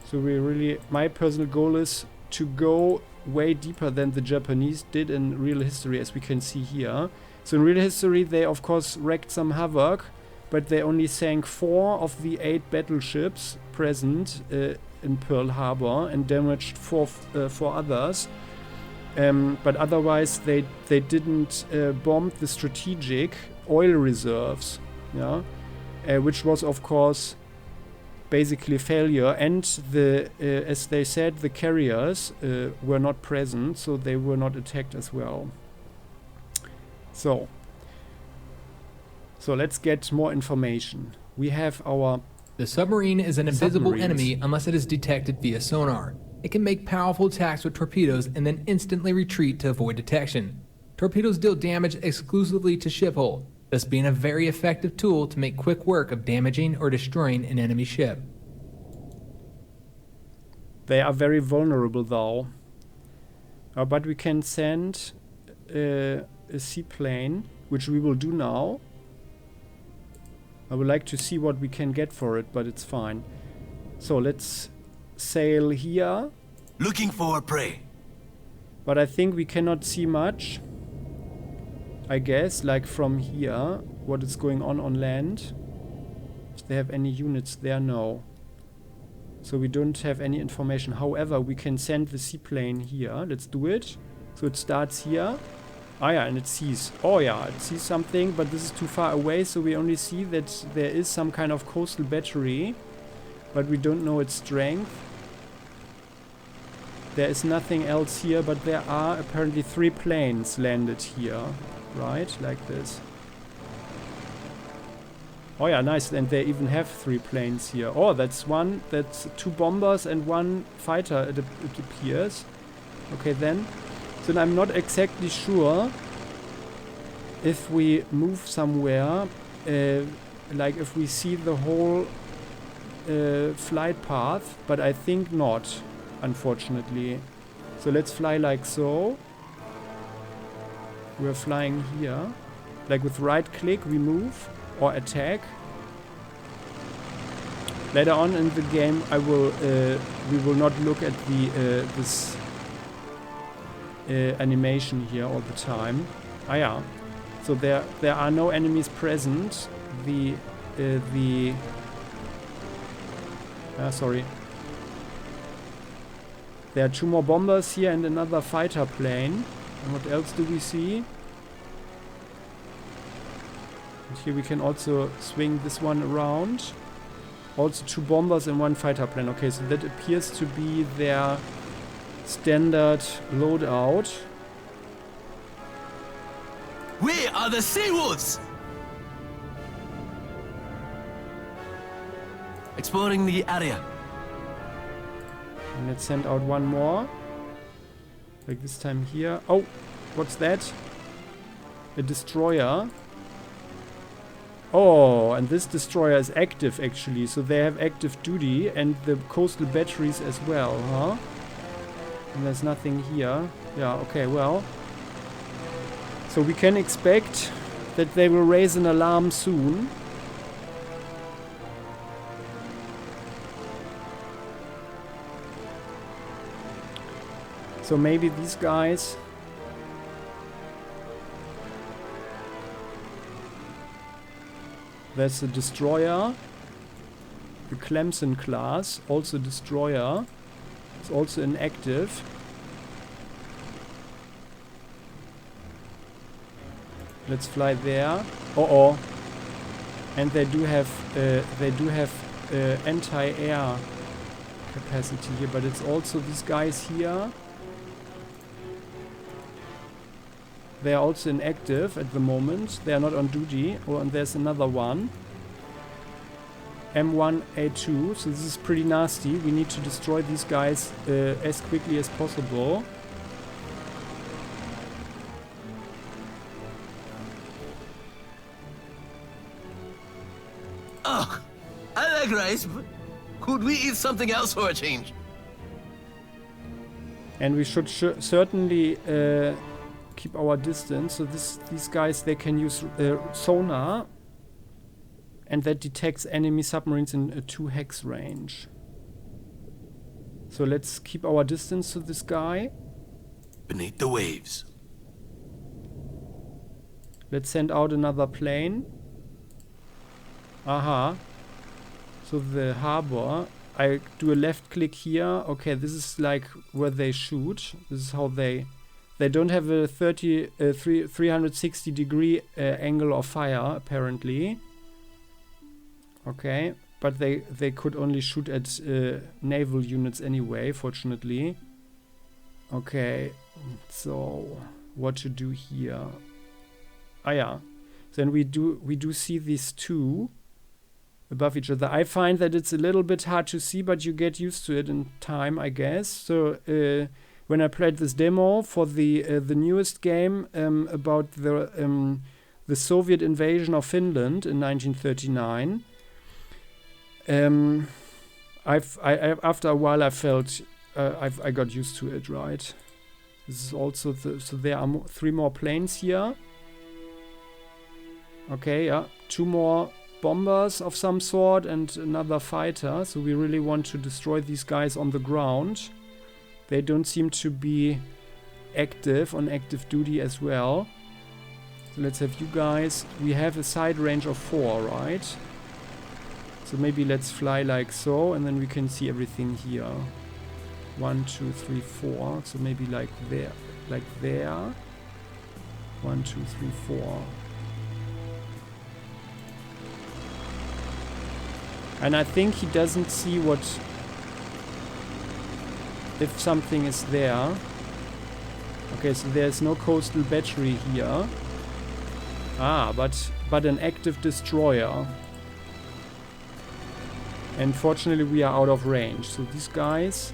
So we really, my personal goal is to go way deeper than the Japanese did in real history, as we can see here. So in real history, they of course wreaked some havoc, but they only sank 4 of the 8 battleships present in Pearl Harbor and damaged 4 others. But otherwise, they didn't bomb the strategic oil reserves, yeah, which was of course basically failure. And the as they said, the carriers were not present, so they were not attacked as well. So let's get more information. We have our... The submarine is an invisible enemy unless it is detected via sonar. It can make powerful attacks with torpedoes and then instantly retreat to avoid detection. Torpedoes deal damage exclusively to ship hull, thus being a very effective tool to make quick work of damaging or destroying an enemy ship. They are very vulnerable though. But we can send a seaplane, which we will do now. I would like to see what we can get for it, but it's fine. So let's sail here. Looking for prey. But I think we cannot see much. I guess, like from here, what is going on land. If they have any units there, no. So we don't have any information. However, we can send the seaplane here. Let's do it. So it starts here. Ah yeah, and it sees. Oh yeah, it sees something, but this is too far away, so we only see that there is some kind of coastal battery, but we don't know its strength. There is nothing else here, but there are apparently 3 planes landed here, right? Like this. Oh yeah, nice, and they even have 3 planes here. Oh, that's 2 bombers and 1 fighter, it appears. Okay, then. So I'm not exactly sure if we move somewhere, like if we see the whole flight path, but I think not, unfortunately. So let's fly like so. We're flying here. Like with right click we move or attack. Later on in the game I will we will not look at the this animation here all the time. Ah yeah. So there are no enemies present. Sorry. There are 2 more bombers here and another fighter plane. And what else do we see? And here we can also swing this one around. Also 2 bombers and 1 fighter plane. Okay, so that appears to be their standard loadout. We are the Sea Wolves! Exploring the area. And let's send out 1 more. Like this time here. Oh, what's that? A destroyer. Oh, and this destroyer is active actually. So they have active duty and the coastal batteries as well, huh? And there's nothing here. Yeah, okay, well. So we can expect that they will raise an alarm soon. So maybe these guys... There's a destroyer. The Clemson class, also destroyer. It's also inactive. Let's fly there. Uh-oh. And they do have anti-air capacity here, but it's also these guys here. They are also inactive at the moment. They are not on duty. Oh, and there's another one. M1A2. So this is pretty nasty. We need to destroy these guys as quickly as possible. Oh, I like rice, but could we eat something else for a change? And we should certainly keep our distance. So these guys, they can use sonar, and that detects enemy submarines in a 2 hex range. So let's keep our distance to this guy. Beneath the waves. Let's send out another plane. Aha. So the harbor. I do a left click here. Okay, this is like where they shoot. This is how they don't have a 360 degree angle of fire apparently. Okay, but they could only shoot at naval units anyway, fortunately. Okay, so what to do here? Ah yeah, then we do see these 2 above each other. I find that it's a little bit hard to see, but you get used to it in time, I guess. So when I played this demo for the newest game about the Soviet invasion of Finland in 1939, after a while I felt I got used to it, right? This is also so there are 3 more planes here. Okay, yeah, 2 more bombers of some sort and another fighter. So we really want to destroy these guys on the ground. They don't seem to be active on active duty as well. So let's have you guys. We have a side range of 4, right? So maybe let's fly like so, and then we can see everything here. 1, 2, 3, 4. So maybe like there, like there. 1, 2, 3, 4. And I think he doesn't see what... if something is there. Okay, so there's no coastal battery here. Ah, but an active destroyer. And fortunately we are out of range. So these guys,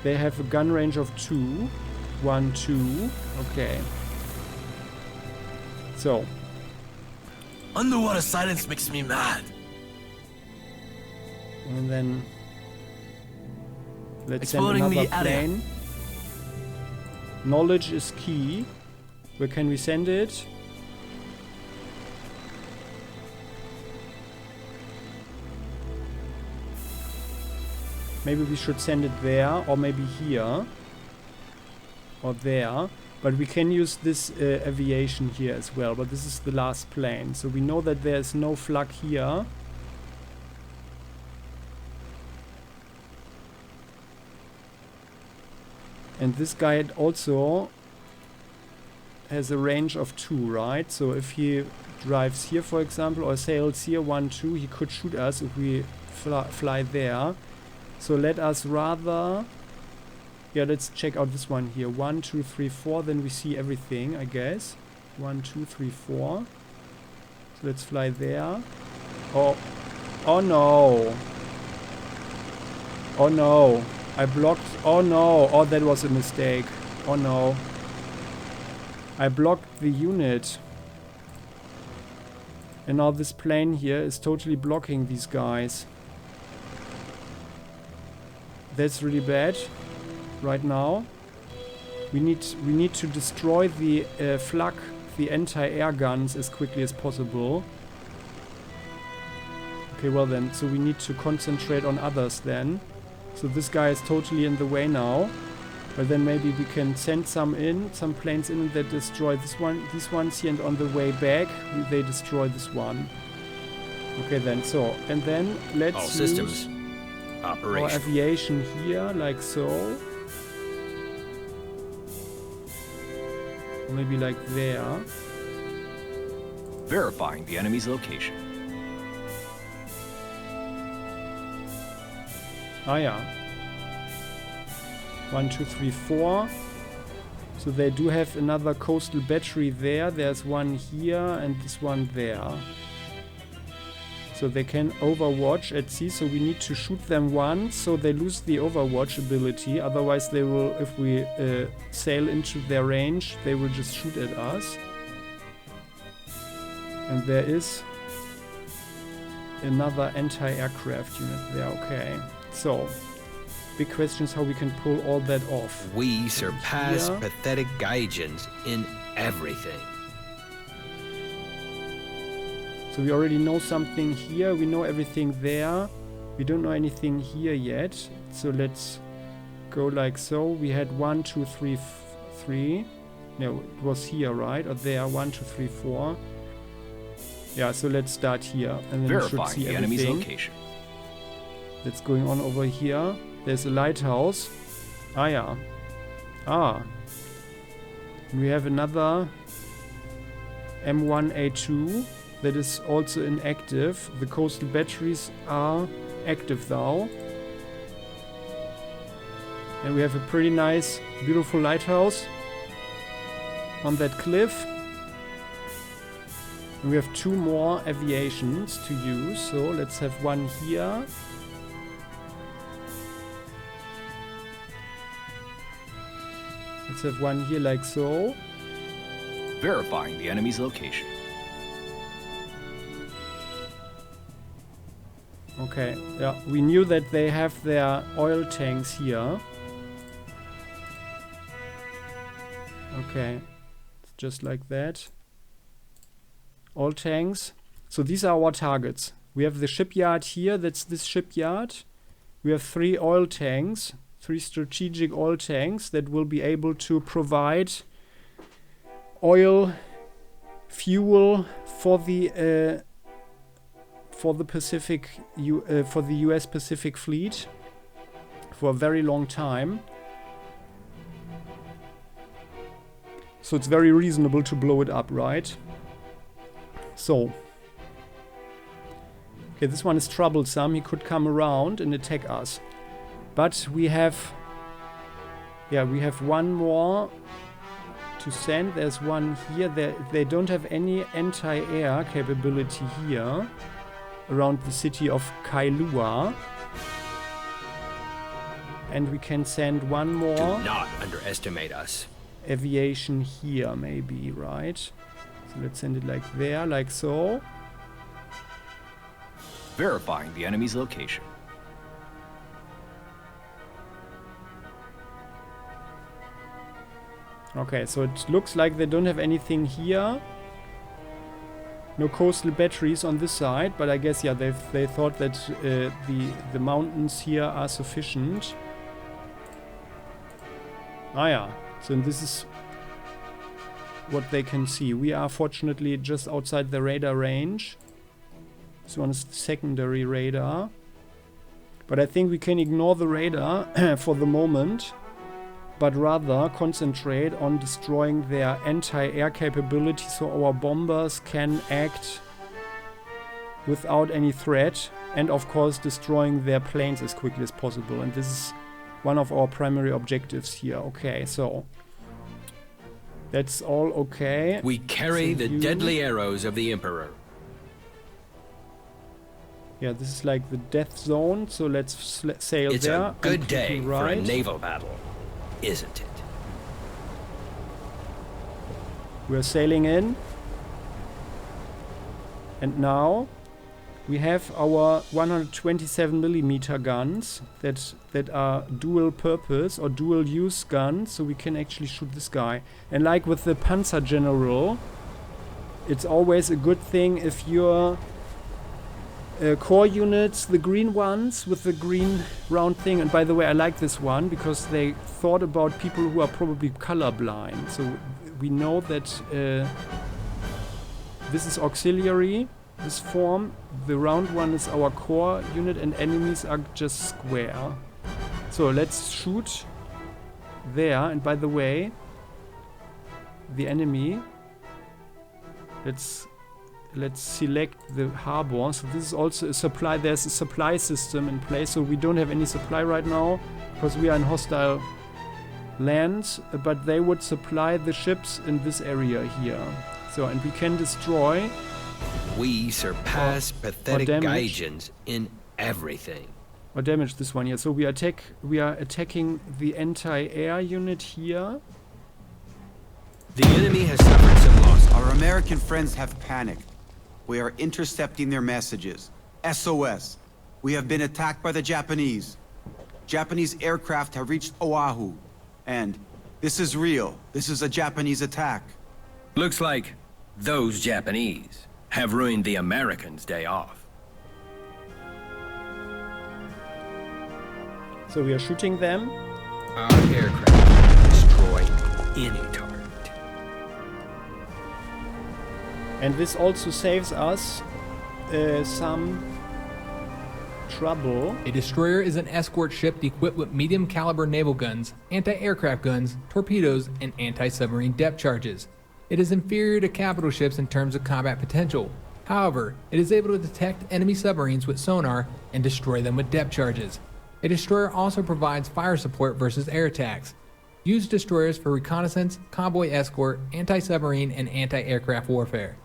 they have a gun range of 2. 1, 2. Okay. So. Underwater silence makes me mad. And then let's send another plane. Knowledge is key. Where can we send it? Maybe we should send it there, or maybe here, or there. But we can use this aviation here as well. But this is the last plane, so we know that there's no flak here. And this guy also has a range of 2, right? So if he drives here, for example, or sails here 1, 2, he could shoot us if we fly there. So let us rather... yeah, let's check out this one here. 1, 2, 3, 4. Then we see everything, I guess. 1, 2, 3, 4. So let's fly there. Oh. Oh no. Oh no. I blocked... oh no. Oh, that was a mistake. Oh no. I blocked the unit. And now this plane here is totally blocking these guys. That's really bad. Right now. We need to destroy the flak, the anti-air guns as quickly as possible. Okay, well then, so we need to concentrate on others then. So this guy is totally in the way now. But then maybe we can send some planes in that destroy these ones here, and on the way back they destroy this one. Okay then, so, and then let's all systems our aviation here, like so. Maybe like there. Verifying the enemy's location. Ah yeah. 1, 2, 3, 4. So they do have another coastal battery there. There's one here and this one there. So they can overwatch at sea. So we need to shoot them once so they lose the overwatch ability. Otherwise they will, if we sail into their range, they will just shoot at us. And there is another anti-aircraft unit there. Okay. So, big question is how we can pull all that off. We surpass pathetic Gaijins in everything. So we already know something here. We know everything there. We don't know anything here yet. So let's go like so. We had 1, 2, 3, 3. No, it was here, right? Or there. 1, 2, 3, 4. Yeah, so let's start here. And then we should see the enemy's location. That's going on over here. There's a lighthouse. Ah, yeah. Ah. We have another M1A2 that is also inactive. The coastal batteries are active now. And we have a pretty nice, beautiful lighthouse on that cliff. And we have 2 more aviations to use. So let's have one here. Let's have one here like so. Verifying the enemy's location. Okay, yeah, we knew that they have their oil tanks here. Okay, it's just like that. All tanks. So these are our targets. We have the shipyard here, that's this shipyard. We have 3 oil tanks. 3 strategic oil tanks that will be able to provide oil, fuel for the Pacific, for the U.S. Pacific Fleet for a very long time. So it's very reasonable to blow it up, right? So. Okay, this one is troublesome. He could come around and attack us. But we have... Yeah, we have one more to send. There's one here. They don't have any anti-air capability here. Around the city of Kailua. And we can send one more. Do not underestimate us. Aviation here, maybe, right? So let's send it like there, like so. Verifying the enemy's location. Okay, so it looks like they don't have anything here. No coastal batteries on this side, but I guess, yeah, they thought that the mountains here are sufficient. Ah, yeah. So this is what they can see. We are fortunately just outside the radar range. This one is the secondary radar. But I think we can ignore the radar for the moment, but rather concentrate on destroying their anti-air capability so our bombers can act without any threat, and of course destroying their planes as quickly as possible. And this is one of our primary objectives here. Okay, so that's all okay. We carry the deadly arrows of the Emperor. Yeah, this is like the death zone, so let's sail it's there. It's a good day for a naval battle, isn't it? We're sailing in. And now we have our 127mm guns that are dual purpose or dual use guns, so we can actually shoot this guy. And like with the Panzer General, it's always a good thing if your core units, the green ones with the green round thing, and by the way I like this one because they thought about people who are probably colorblind, so we know that this is auxiliary, this form. The round one is our core unit and enemies are just square. So let's shoot there. And by the way, the enemy, let's select the harbor. So this is also a supply. There's a supply system in place, so we don't have any supply right now because we are in hostile lands, but they would supply the ships in this area here. So, and we can destroy. We surpass pathetic Gaijins in everything. Or damage this one here. So we are attacking the anti-air unit here. The enemy has suffered some loss. Our American friends have panicked. We are intercepting their messages. SOS. We have been attacked by the Japanese. Japanese aircraft have reached Oahu. And this is real. This is a Japanese attack. Looks like those Japanese have ruined the Americans' day off. So we are shooting them. Our aircraft destroy any target. And this also saves us some trouble. A destroyer is an escort ship equipped with medium caliber naval guns, anti-aircraft guns, torpedoes, and anti-submarine depth charges. It is inferior to capital ships in terms of combat potential. However, it is able to detect enemy submarines with sonar and destroy them with depth charges. A destroyer also provides fire support versus air attacks. Use destroyers for reconnaissance, convoy escort, anti-submarine, and anti-aircraft warfare.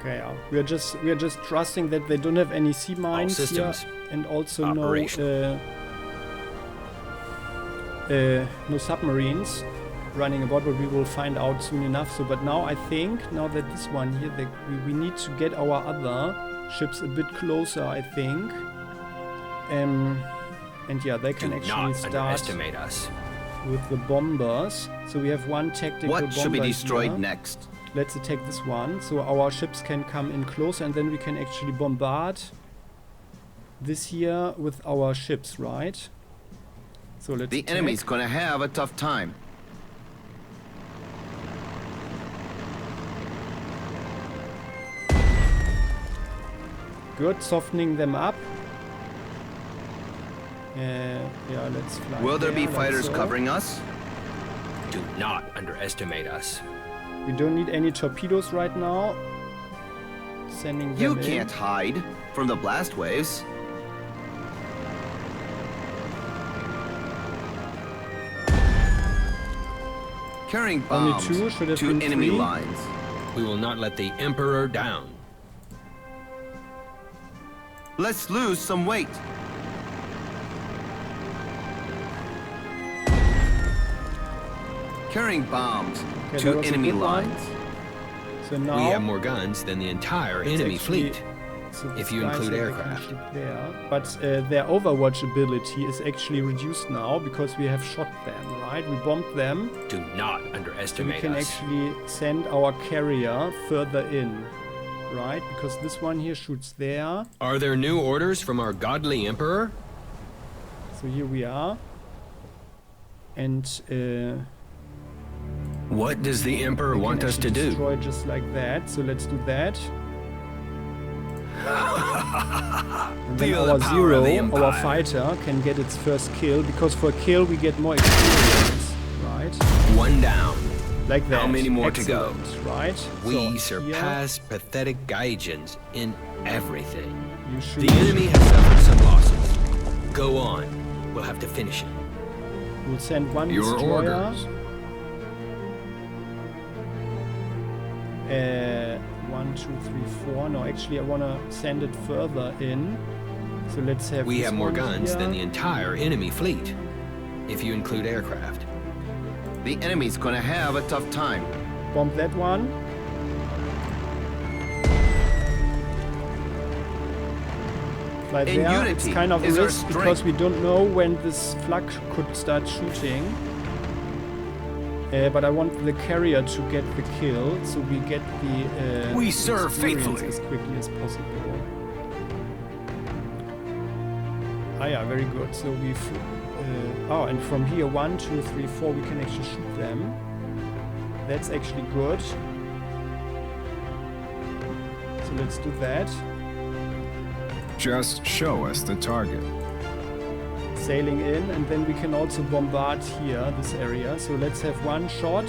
Okay, we are just trusting that they don't have any sea mines here, and also no submarines running about, but we will find out soon enough. So, but now I think, now that this one here, we need to get our other ships a bit closer, I think. And yeah, they can actually start us with the bombers. So we have one tactical bomber. What should be destroyed here. next? Let's attack this one, so our ships can come in closer, and then we can actually bombard this here with our ships, right? So let's The enemy's gonna have a tough time. Good, softening them up. Yeah, let's fly. Will there be fighters covering us? Do not underestimate us. We don't need any torpedoes right now. Sending them You in. can't hide from the blast waves. Carrying Only bombs two, should have to been enemy three. lines. We will not let the Emperor down. Let's lose some weight. Carrying bombs Okay, that to was a enemy good one. lines. So now We have more guns than the entire it's enemy actually- fleet, so if these you guys include that they can aircraft. shoot there. But their overwatch ability is actually reduced now because we have shot them, right? We bombed them. Do not So we underestimate can us. actually send our carrier further in, right? Because this one here shoots there. Are there new orders from our godly Emperor? So here we are. And What does the Emperor we want can us to actually do? destroy just like that. So let's do that. And then Feel our the power of the Zero, our Empire. fighter, can get its first kill. Because for a kill we get more experience, right? One down. Like that. How many more to go? Excellent, right? We So here surpass pathetic Gaijins in everything. you shoot. The enemy has suffered some losses. Go on. We'll have to finish it. We'll send one Your destroyer. orders. 1, 2, 3, 4. No, actually, I want to send it further in. So let's have. We this have more one guns here. than the entire enemy fleet, if you include aircraft. The enemy's gonna have a tough time. Bomb that one. Fly In there. unity It's kind of a is our risk because strength. we don't know when this flak could start shooting. But I want the carrier to get the kill, so we get the We serve experience faithfully. as quickly as possible. Ah, yeah, very good. So we've and from here 1, 2, 3, 4 we can actually shoot them. That's actually good. So let's do that. Just show us the target. Sailing in, and then we can also bombard here, this area. So let's have one shot.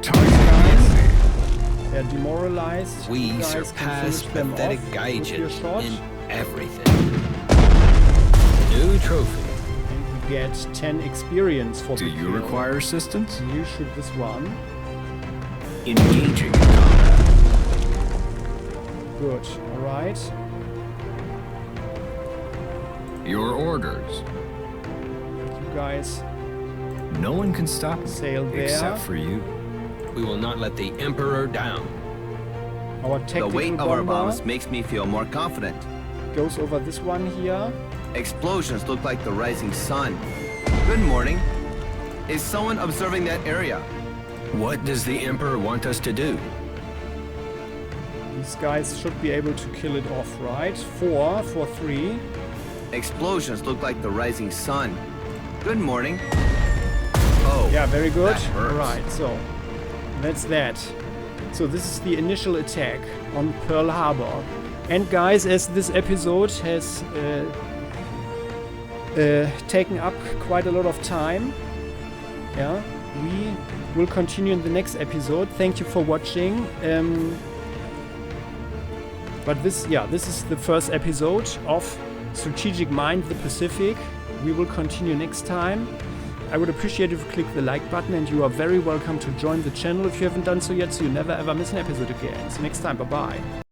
Target easy. They're demoralized. We You guys can surpass finish them pathetic off with your Gaijins shot. in everything. New trophy. And we get 10 experience for Do the you kill. require assistance? You shoot this one. Engaging in combat. Good. Alright. Your orders. You guys No one can stop it sail there. except for you. We will not let the Emperor down. Our The tactical weight of our bomber bombs makes me feel more confident. goes over this one here. Explosions look like the rising sun. Good morning. Is someone observing that area? What does the Emperor want us to do? These guys should be able to kill it off, right? 4 for 3. Explosions look like the rising sun. Good morning. Oh, Yeah, very good. that hurts. Alright, so that's that. So this is the initial attack on Pearl Harbor. And guys, as this episode has taken up quite a lot of time, yeah, we will continue in the next episode. Thank you for watching. But this is the first episode of Strategic Mind the Pacific. We will continue next time. I would appreciate if you click the like button, and you are very welcome to join the channel if you haven't done so yet, so you never ever miss an episode again. See you next time. Bye bye.